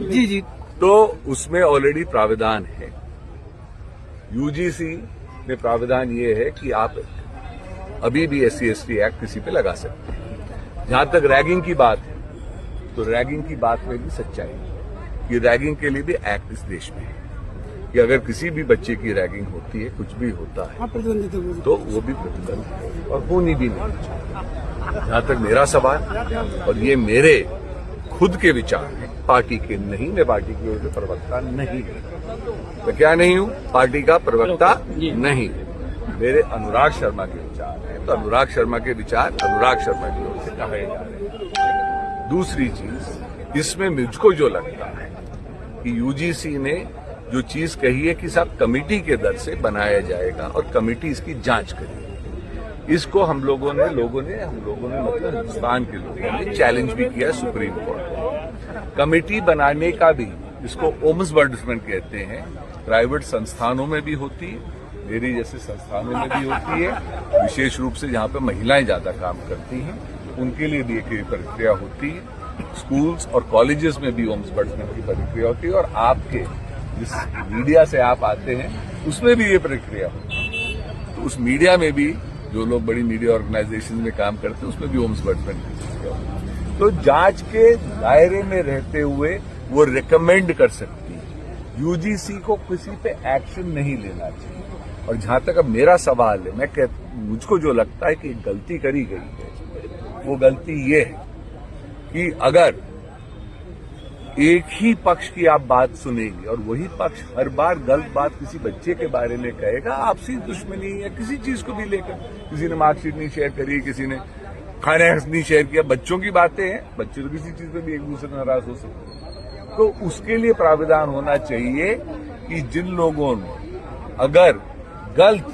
जी जी। तो उसमें ऑलरेडी प्राविधान है। यूजीसी में प्राविधान ये है कि आप अभी भी SC/ST एक्ट किसी पे लगा सकते हैं। जहां तक रैगिंग की बात है, तो रैगिंग की बात में भी सच्चाई है कि रैगिंग के लिए भी एक्ट इस देश में है कि अगर किसी भी बच्चे की रैगिंग होती है, कुछ भी होता है, तो वो भी प्रतिबंध है और होनी भी नहीं। जहां तक मेरा सवाल, और ये मेरे खुद के विचार हैं, पार्टी के नहीं, मैं पार्टी की ओर से प्रवक्ता नहीं हूं। मैं क्या नहीं हूं? पार्टी का प्रवक्ता नहीं। मेरे अनुराग शर्मा के विचार हैं, तो अनुराग शर्मा के विचार अनुराग शर्मा की ओर से कहे जा रहे हैं। दूसरी चीज, इसमें मुझको जो लगता है कि यूजीसी ने जो चीज कही है कि साहब कमेटी के दर से बनाया जाएगा और कमेटी इसकी जांच करेगी, इसको हम लोगों ने मतलब हिंदुस्तान के लोगों ने चैलेंज भी किया सुप्रीम कोर्ट में। कमेटी बनाने का भी, इसको ओम्बड्समैन कहते हैं, प्राइवेट संस्थानों में भी होती है, मेरी जैसे संस्थानों में भी होती है, विशेष रूप से जहां पे महिलाएं ज्यादा काम करती हैं उनके लिए भी एक प्रक्रिया होती है। स्कूल्स और कॉलेजेस में भी ओम्बड्समैन की प्रक्रिया होती है, और आपके जिस मीडिया से आप आते हैं उसमें भी ये प्रक्रिया होती है। तो उस मीडिया में भी जो लोग बड़ी मीडिया ऑर्गेनाइजेशन में काम करते हैं उसमें भी ओम्बड्समैन की प्रक्रिया होती है। तो जांच के दायरे में रहते हुए वो रिकमेंड कर सकती है। यूजीसी को किसी पे एक्शन नहीं लेना चाहिए। और जहां तक अब मेरा सवाल है, मुझको जो लगता है कि गलती करी गई है, वो गलती ये है कि अगर एक ही पक्ष की आप बात सुनेंगे और वही पक्ष हर बार गलत बात किसी बच्चे के बारे में कहेगा, आपसी दुश्मनी या किसी चीज को भी लेकर, किसी ने मार्कशीट नहीं शेयर करी, किसी ने खाना नहीं शेयर किया, बच्चों की बातें हैं, बच्चे तो किसी चीज पे भी एक दूसरे नाराज हो सकते हैं। तो उसके लिए प्राविधान होना चाहिए कि जिन लोगों ने अगर गलत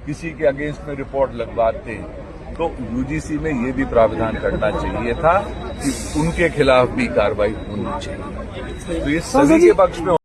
किसी के अगेंस्ट में रिपोर्ट लगवाते हैं, तो यूजीसी में ये भी प्राविधान करना चाहिए था कि उनके खिलाफ भी कार्रवाई होनी चाहिए। तो ये सभी के पक्ष में